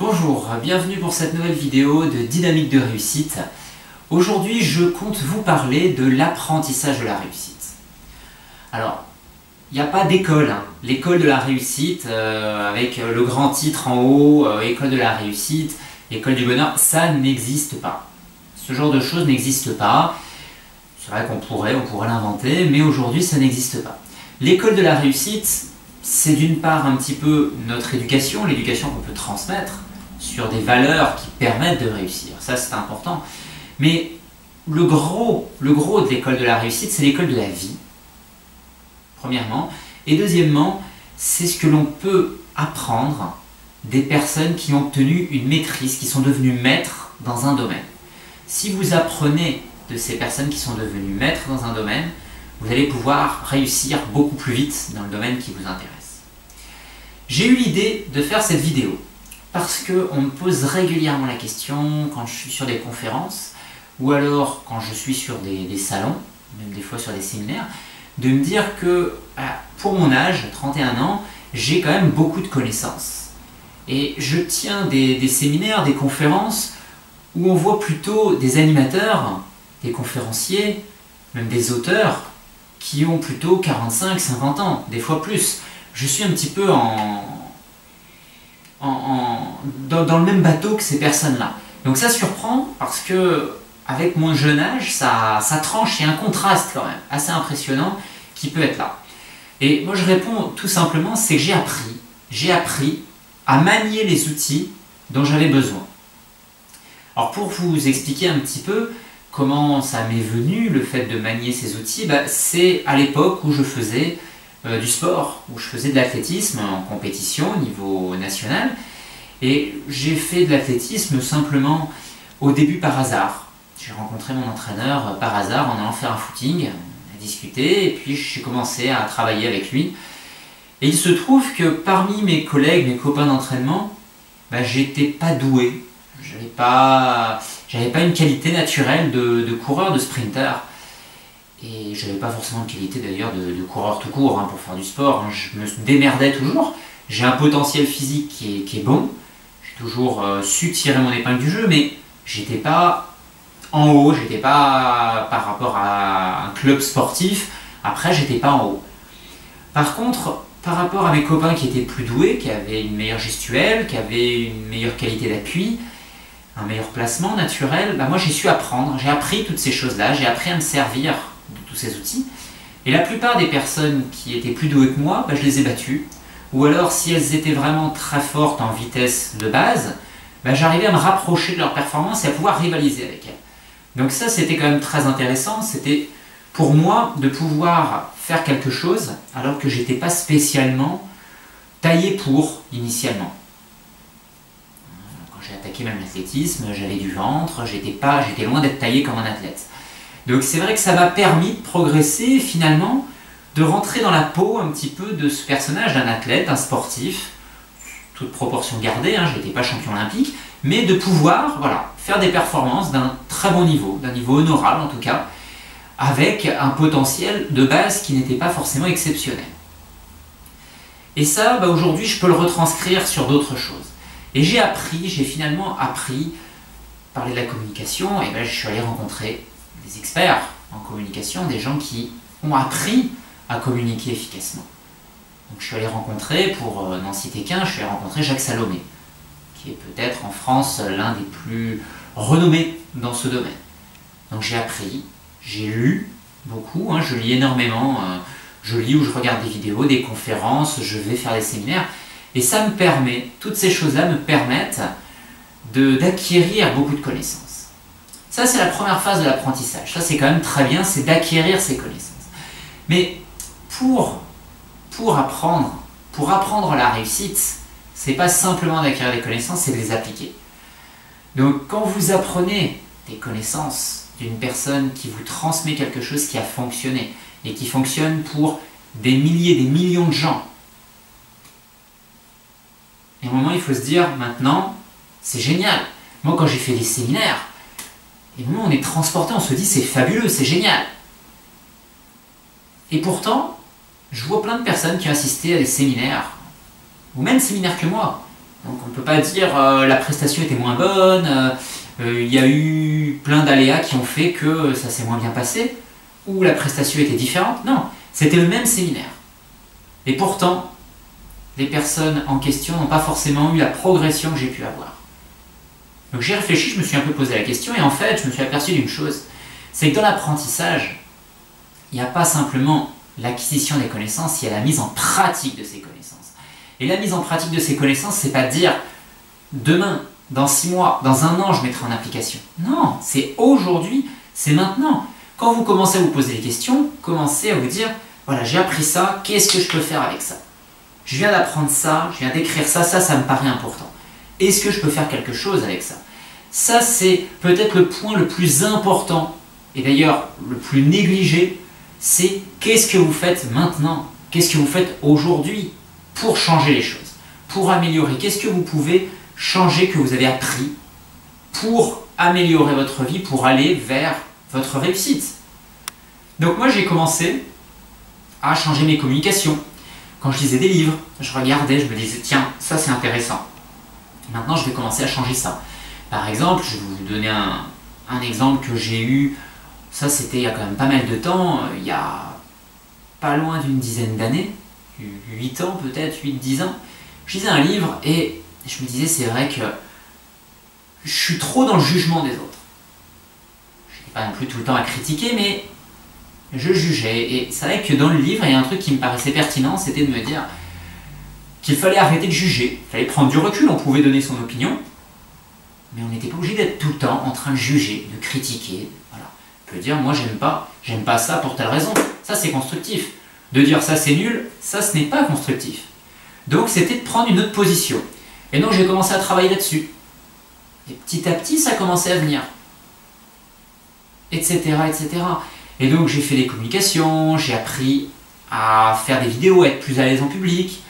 Bonjour, bienvenue pour cette nouvelle vidéo de Dynamique de réussite. Aujourd'hui, je compte vous parler de l'apprentissage de la réussite. Alors, il n'y a pas d'école, l'école de la réussite, avec le grand titre en haut, école de la réussite, école du bonheur, ça n'existe pas. Ce genre de choses n'existe pas. C'est vrai qu'on pourrait l'inventer, mais aujourd'hui, ça n'existe pas. L'école de la réussite, c'est d'une part un petit peu notre éducation, l'éducation qu'on peut transmettre sur des valeurs qui permettent de réussir. Ça, c'est important. Mais le gros de l'école de la réussite, c'est l'école de la vie, premièrement. Et deuxièmement, c'est ce que l'on peut apprendre des personnes qui ont obtenu une maîtrise, qui sont devenues maîtres dans un domaine. Si vous apprenez de ces personnes qui sont devenues maîtres dans un domaine, vous allez pouvoir réussir beaucoup plus vite dans le domaine qui vous intéresse. J'ai eu l'idée de faire cette vidéo parce qu'on me pose régulièrement la question quand je suis sur des conférences ou alors quand je suis sur des salons, même des fois sur des séminaires, de me dire que pour mon âge, 31 ans, j'ai quand même beaucoup de connaissances. Et je tiens des séminaires, des conférences où on voit plutôt des animateurs, des conférenciers, même des auteurs qui ont plutôt 45, 50 ans, des fois plus. Je suis un petit peu dans le même bateau que ces personnes-là. Donc ça surprend parce que avec mon jeune âge, ça tranche, il y a un contraste quand même assez impressionnant qui peut être là. Et moi je réponds tout simplement, c'est que j'ai appris à manier les outils dont j'avais besoin. Alors pour vous expliquer un petit peu comment ça m'est venu, le fait de manier ces outils, c'est à l'époque où je faisais du sport, où je faisais de l'athlétisme en compétition au niveau national. Et j'ai fait de l'athlétisme simplement au début par hasard. J'ai rencontré mon entraîneur par hasard en allant faire un footing, on a discuté, et puis j'ai commencé à travailler avec lui. Et il se trouve que parmi mes collègues, mes copains d'entraînement, j'étais pas doué. J'avais pas une qualité naturelle de coureur, de sprinter. Et je n'avais pas forcément de qualité d'ailleurs de coureur tout court pour faire du sport. Je me démerdais toujours. J'ai un potentiel physique qui est bon. J'ai toujours su tirer mon épingle du jeu, mais j'étais pas en haut, j'étais pas par rapport à un club sportif. Après, j'étais pas en haut. Par contre, par rapport à mes copains qui étaient plus doués, qui avaient une meilleure gestuelle, qui avaient une meilleure qualité d'appui, un meilleur placement naturel, moi j'ai su apprendre, j'ai appris toutes ces choses-là, j'ai appris à me servir de tous ces outils. Et la plupart des personnes qui étaient plus douées que moi, je les ai battues. Ou alors si elles étaient vraiment très fortes en vitesse de base, j'arrivais à me rapprocher de leur performance et à pouvoir rivaliser avec elles. Donc ça c'était quand même très intéressant, c'était pour moi de pouvoir faire quelque chose alors que j'étais pas spécialement taillé pour initialement. J'ai attaqué même l'athlétisme, j'avais du ventre, j'étais loin d'être taillé comme un athlète. Donc c'est vrai que ça m'a permis de progresser finalement, de rentrer dans la peau un petit peu de ce personnage d'un athlète, d'un sportif, toute proportion gardée, je n'étais pas champion olympique, mais de pouvoir faire des performances d'un très bon niveau, d'un niveau honorable en tout cas, avec un potentiel de base qui n'était pas forcément exceptionnel. Et ça, aujourd'hui, je peux le retranscrire sur d'autres choses. Et j'ai finalement appris, parler de la communication, et je suis allé rencontrer des experts en communication, des gens qui ont appris à communiquer efficacement. Donc je suis allé rencontrer, pour n'en citer qu'un, je suis allé rencontrer Jacques Salomé, qui est peut-être en France l'un des plus renommés dans ce domaine. Donc j'ai appris, j'ai lu beaucoup, je lis énormément, je lis ou je regarde des vidéos, des conférences, je vais faire des séminaires, et ça me permet, toutes ces choses-là me permettent d'acquérir beaucoup de connaissances. Ça, c'est la première phase de l'apprentissage. Ça, c'est quand même très bien, c'est d'acquérir ces connaissances. Mais pour apprendre la réussite, c'est pas simplement d'acquérir des connaissances, c'est de les appliquer. Donc, quand vous apprenez des connaissances d'une personne qui vous transmet quelque chose qui a fonctionné, et qui fonctionne pour des milliers, des millions de gens, et à un moment, il faut se dire, maintenant, c'est génial. Moi, quand j'ai fait des séminaires, et au moment où on est transporté, on se dit, c'est fabuleux, c'est génial. Et pourtant, je vois plein de personnes qui ont assisté à des séminaires, ou même séminaires que moi, Donc on ne peut pas dire la prestation était moins bonne, il y a eu plein d'aléas qui ont fait que ça s'est moins bien passé, ou la prestation était différente. Non, c'était le même séminaire. Et pourtant, les personnes en question n'ont pas forcément eu la progression que j'ai pu avoir. Donc j'ai réfléchi, je me suis un peu posé la question, et en fait, je me suis aperçu d'une chose, c'est que dans l'apprentissage, il n'y a pas simplement l'acquisition des connaissances, il y a la mise en pratique de ces connaissances. Et la mise en pratique de ces connaissances, c'est pas dire demain, dans 6 mois, dans 1 an, je mettrai en application. Non, c'est aujourd'hui, c'est maintenant. Quand vous commencez à vous poser des questions, commencez à vous dire, voilà, j'ai appris ça, qu'est-ce que je peux faire avec ça? Je viens d'apprendre ça, je viens d'écrire ça, ça me paraît important. Est-ce que je peux faire quelque chose avec ça? Ça, c'est peut-être le point le plus important, et d'ailleurs le plus négligé, c'est qu'est-ce que vous faites maintenant? Qu'est-ce que vous faites aujourd'hui pour changer les choses, pour améliorer? Qu'est-ce que vous pouvez changer, que vous avez appris, pour améliorer votre vie, pour aller vers votre réussite? Donc moi, j'ai commencé à changer mes communications. Quand je lisais des livres, je regardais, je me disais, tiens, ça c'est intéressant. Maintenant, je vais commencer à changer ça. Par exemple, je vais vous donner un exemple que j'ai eu, ça c'était il y a quand même pas mal de temps, il y a pas loin d'une dizaine d'années, 8 ans peut-être, 8-10 ans, je lisais un livre et je me disais, c'est vrai que je suis trop dans le jugement des autres. Je n'ai pas non plus tout le temps à critiquer, mais je jugeais. Et c'est vrai que dans le livre, il y a un truc qui me paraissait pertinent, c'était de me dire qu'il fallait arrêter de juger, il fallait prendre du recul, on pouvait donner son opinion, mais on n'était pas obligé d'être tout le temps en train de juger, de critiquer. Voilà. On peut dire, moi j'aime pas ça pour telle raison. Ça c'est constructif. De dire ça c'est nul, ça ce n'est pas constructif. Donc c'était de prendre une autre position. Et donc j'ai commencé à travailler là-dessus. Et petit à petit ça commençait à venir. Etc. etc. Et donc j'ai fait des communications, j'ai appris à faire des vidéos, à être plus à l'aise en public.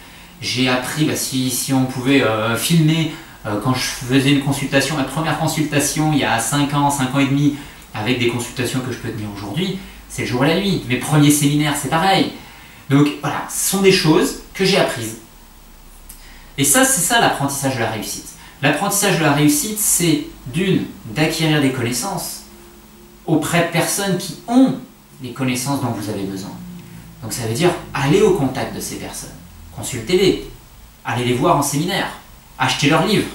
J'ai appris, si on pouvait filmer, quand je faisais une consultation, ma première consultation il y a 5 ans et demi, avec des consultations que je peux tenir aujourd'hui, c'est le jour et la nuit. Mes premiers séminaires, c'est pareil. Donc voilà, ce sont des choses que j'ai apprises. Et ça, c'est ça l'apprentissage de la réussite. L'apprentissage de la réussite, c'est d'acquérir des connaissances auprès de personnes qui ont les connaissances dont vous avez besoin. Donc ça veut dire aller au contact de ces personnes, consultez-les, allez les voir en séminaire, achetez leurs livres,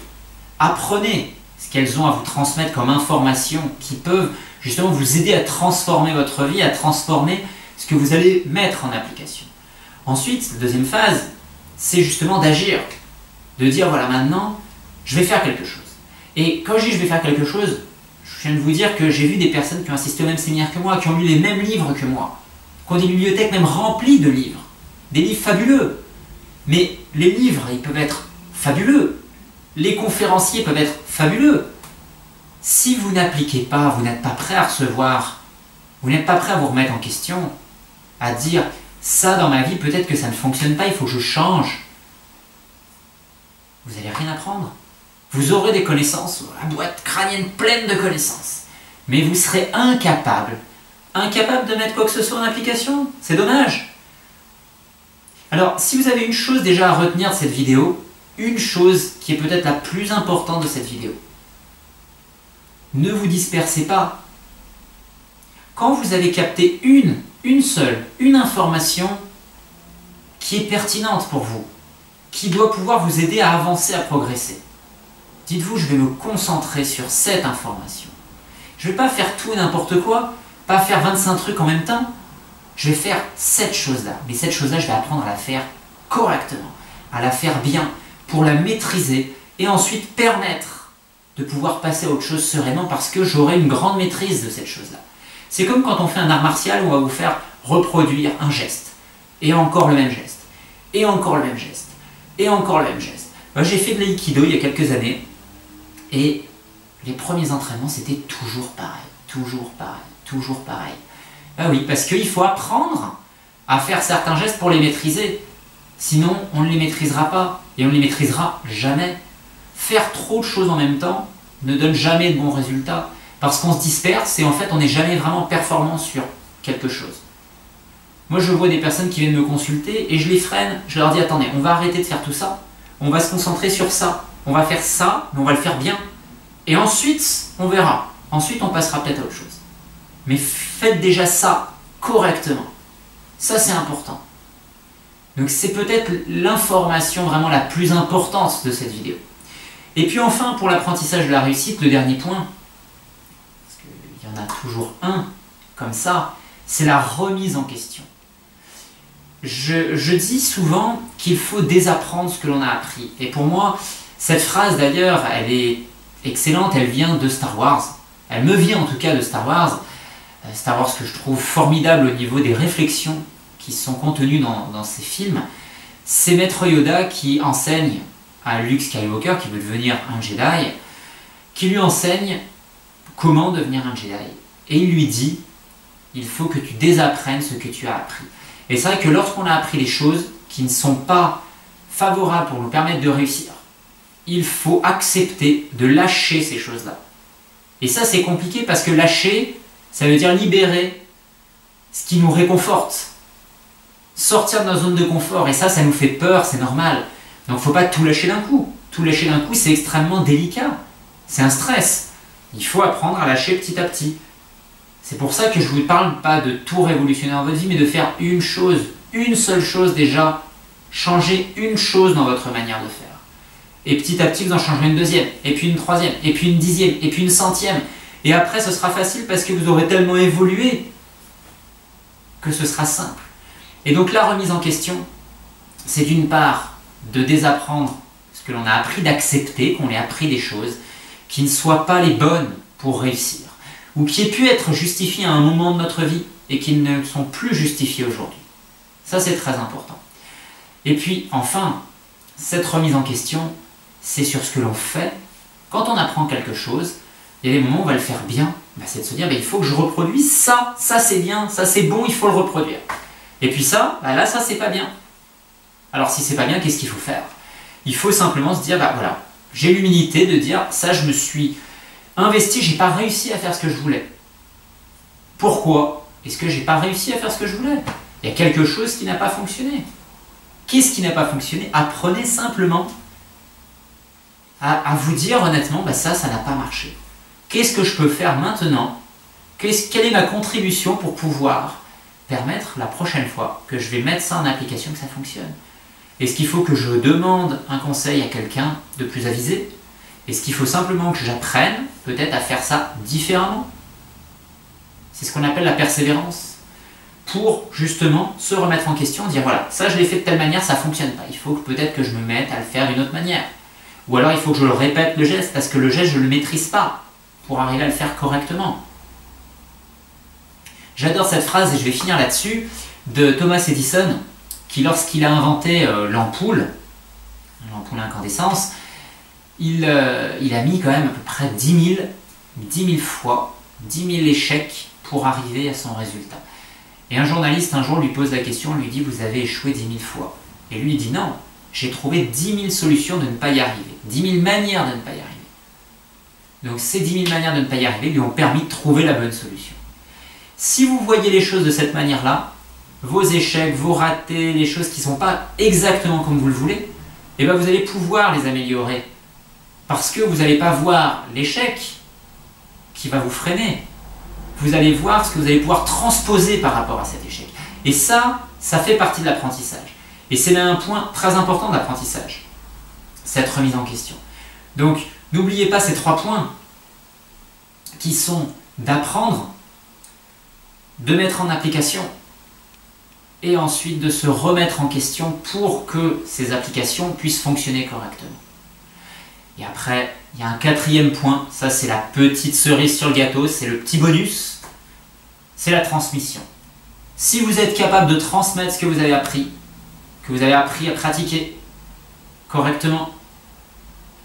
apprenez ce qu'elles ont à vous transmettre comme informations qui peuvent justement vous aider à transformer votre vie, à transformer ce que vous allez mettre en application. Ensuite, la deuxième phase, c'est justement d'agir, de dire voilà maintenant, je vais faire quelque chose. Et quand je dis je vais faire quelque chose, je viens de vous dire que j'ai vu des personnes qui ont assisté au même séminaire que moi, qui ont lu les mêmes livres que moi, qui ont des bibliothèques même remplies de livres, des livres fabuleux. Mais les livres, ils peuvent être fabuleux, les conférenciers peuvent être fabuleux. Si vous n'appliquez pas, vous n'êtes pas prêt à recevoir, vous n'êtes pas prêt à vous remettre en question, à dire ça dans ma vie, peut-être que ça ne fonctionne pas, il faut que je change, vous n'allez rien apprendre. Vous aurez des connaissances, la boîte crânienne pleine de connaissances, mais vous serez incapable de mettre quoi que ce soit en application. C'est dommage. Alors, si vous avez une chose déjà à retenir de cette vidéo, une chose qui est peut-être la plus importante de cette vidéo, ne vous dispersez pas. Quand vous avez capté une seule information qui est pertinente pour vous, qui doit pouvoir vous aider à avancer, à progresser, dites-vous, je vais me concentrer sur cette information. Je ne vais pas faire tout et n'importe quoi, pas faire 25 trucs en même temps. Je vais faire cette chose-là. Mais cette chose-là, je vais apprendre à la faire correctement, à la faire bien, pour la maîtriser et ensuite permettre de pouvoir passer à autre chose sereinement parce que j'aurai une grande maîtrise de cette chose-là. C'est comme quand on fait un art martial où on va vous faire reproduire un geste, et encore le même geste, et encore le même geste, et encore le même geste. Moi, j'ai fait de l'aïkido il y a quelques années, et les premiers entraînements, c'était toujours pareil, toujours pareil, toujours pareil. Ben oui, parce qu'il faut apprendre à faire certains gestes pour les maîtriser. Sinon, on ne les maîtrisera pas, et on ne les maîtrisera jamais. Faire trop de choses en même temps ne donne jamais de bons résultats, parce qu'on se disperse et en fait, on n'est jamais vraiment performant sur quelque chose. Moi, je vois des personnes qui viennent me consulter et je les freine, je leur dis attendez, on va arrêter de faire tout ça, on va se concentrer sur ça. on va faire ça, mais on va le faire bien. Et ensuite, on verra. Ensuite, on passera peut-être à autre chose. Mais faites déjà ça correctement. Ça, c'est important. Donc c'est peut-être l'information vraiment la plus importante de cette vidéo. Et puis enfin, pour l'apprentissage de la réussite, le dernier point, parce qu'il y en a toujours un comme ça, c'est la remise en question. Je dis souvent qu'il faut désapprendre ce que l'on a appris. Et pour moi, cette phrase d'ailleurs, elle est excellente, elle vient de Star Wars. Elle me vient en tout cas de Star Wars. Star Wars que je trouve formidable au niveau des réflexions qui sont contenues dans ces films. C'est Maître Yoda qui enseigne à Luke Skywalker, qui veut devenir un Jedi, qui lui enseigne comment devenir un Jedi. Et il lui dit, il faut que tu désapprennes ce que tu as appris. Et c'est vrai que lorsqu'on a appris des choses qui ne sont pas favorables pour nous permettre de réussir, il faut accepter de lâcher ces choses-là. Et ça, c'est compliqué parce que lâcher, ça veut dire libérer ce qui nous réconforte. Sortir de notre zone de confort. Et ça nous fait peur, c'est normal. Donc il ne faut pas tout lâcher d'un coup. Tout lâcher d'un coup, c'est extrêmement délicat. C'est un stress. Il faut apprendre à lâcher petit à petit. C'est pour ça que je ne vous parle pas de tout révolutionner dans votre vie, mais de faire une chose, une seule chose déjà. Changer une chose dans votre manière de faire. Et petit à petit, vous en changerez une deuxième, et puis une troisième, et puis une dixième, et puis une centième. Et après, ce sera facile parce que vous aurez tellement évolué que ce sera simple. Et donc la remise en question, c'est d'une part de désapprendre ce que l'on a appris, d'accepter qu'on ait appris des choses qui ne soient pas les bonnes pour réussir, ou qui aient pu être justifiées à un moment de notre vie et qui ne sont plus justifiées aujourd'hui. Ça, c'est très important. Et puis, enfin, cette remise en question, c'est sur ce que l'on fait. Quand on apprend quelque chose, il y a des moments où on va le faire bien, c'est de se dire, il faut que je reproduise ça, ça c'est bien, ça c'est bon, il faut le reproduire. Et puis ça, là, ça c'est pas bien. Alors si c'est pas bien, qu'est-ce qu'il faut faire? Il faut simplement se dire, voilà, j'ai l'humilité de dire, ça je me suis investi, j'ai pas réussi à faire ce que je voulais. Pourquoi est-ce que j'ai pas réussi à faire ce que je voulais? Il y a quelque chose qui n'a pas fonctionné. Qu'est-ce qui n'a pas fonctionné? Apprenez simplement à vous dire honnêtement, ça n'a pas marché. Qu'est-ce que je peux faire maintenant? Quelle est ma contribution pour pouvoir permettre la prochaine fois que je vais mettre ça en application, que ça fonctionne? Est-ce qu'il faut que je demande un conseil à quelqu'un de plus avisé? Est-ce qu'il faut simplement que j'apprenne peut-être à faire ça différemment? C'est ce qu'on appelle la persévérance. Pour justement se remettre en question, dire voilà, ça je l'ai fait de telle manière, ça ne fonctionne pas. Il faut que peut-être que je me mette à le faire d'une autre manière. Ou alors il faut que je le répète le geste, parce que le geste je ne le maîtrise pas pour arriver à le faire correctement. J'adore cette phrase, et je vais finir là-dessus, de Thomas Edison, qui lorsqu'il a inventé l'ampoule à incandescence, il a mis quand même à peu près 10 000 fois, 10 000 échecs pour arriver à son résultat. Et un journaliste un jour lui pose la question, lui dit « Vous avez échoué 10 000 fois ». Et lui il dit « Non, j'ai trouvé 10 000 solutions de ne pas y arriver, 10 000 manières de ne pas y arriver ». Donc ces 10 000 manières de ne pas y arriver lui ont permis de trouver la bonne solution. Si vous voyez les choses de cette manière-là, vos échecs, vos ratés, les choses qui ne sont pas exactement comme vous le voulez, vous allez pouvoir les améliorer. Parce que vous n'allez pas voir l'échec qui va vous freiner. Vous allez voir ce que vous allez pouvoir transposer par rapport à cet échec. Et ça fait partie de l'apprentissage. Et c'est là un point très important de l'apprentissage, cette remise en question. Donc, n'oubliez pas ces 3 points qui sont d'apprendre, de mettre en application et ensuite de se remettre en question pour que ces applications puissent fonctionner correctement. Et après, il y a un 4e point, ça c'est la petite cerise sur le gâteau, c'est le petit bonus, c'est la transmission. Si vous êtes capable de transmettre ce que vous avez appris à pratiquer correctement,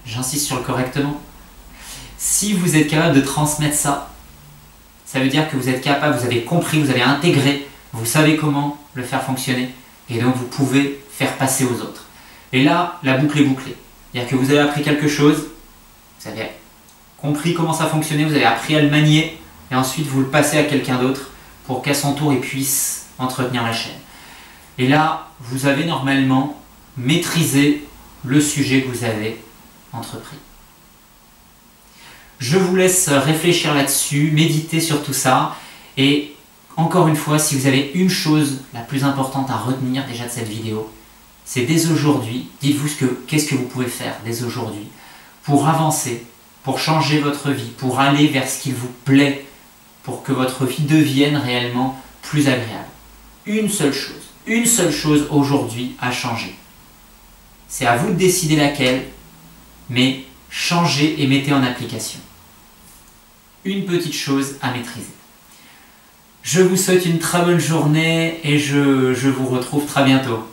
j'insiste sur le correctement, si vous êtes capable de transmettre ça, ça veut dire que vous êtes capable, vous avez compris, vous avez intégré, vous savez comment le faire fonctionner, et donc vous pouvez faire passer aux autres. Et là, la boucle est bouclée. C'est-à-dire que vous avez appris quelque chose, vous avez compris comment ça fonctionnait, vous avez appris à le manier, et ensuite vous le passez à quelqu'un d'autre pour qu'à son tour il puisse entretenir la chaîne. Et là, vous avez normalement maîtrisé le sujet que vous avez entrepris. Je vous laisse réfléchir là-dessus, méditer sur tout ça. Et encore une fois, si vous avez une chose la plus importante à retenir déjà de cette vidéo, c'est dès aujourd'hui, dites-vous qu'est-ce que vous pouvez faire dès aujourd'hui pour avancer, pour changer votre vie, pour aller vers ce qu'il vous plaît, pour que votre vie devienne réellement plus agréable. Une seule chose aujourd'hui à changer. C'est à vous de décider laquelle, mais changez et mettez en application. Une petite chose à maîtriser. Je vous souhaite une très bonne journée et je vous retrouve très bientôt.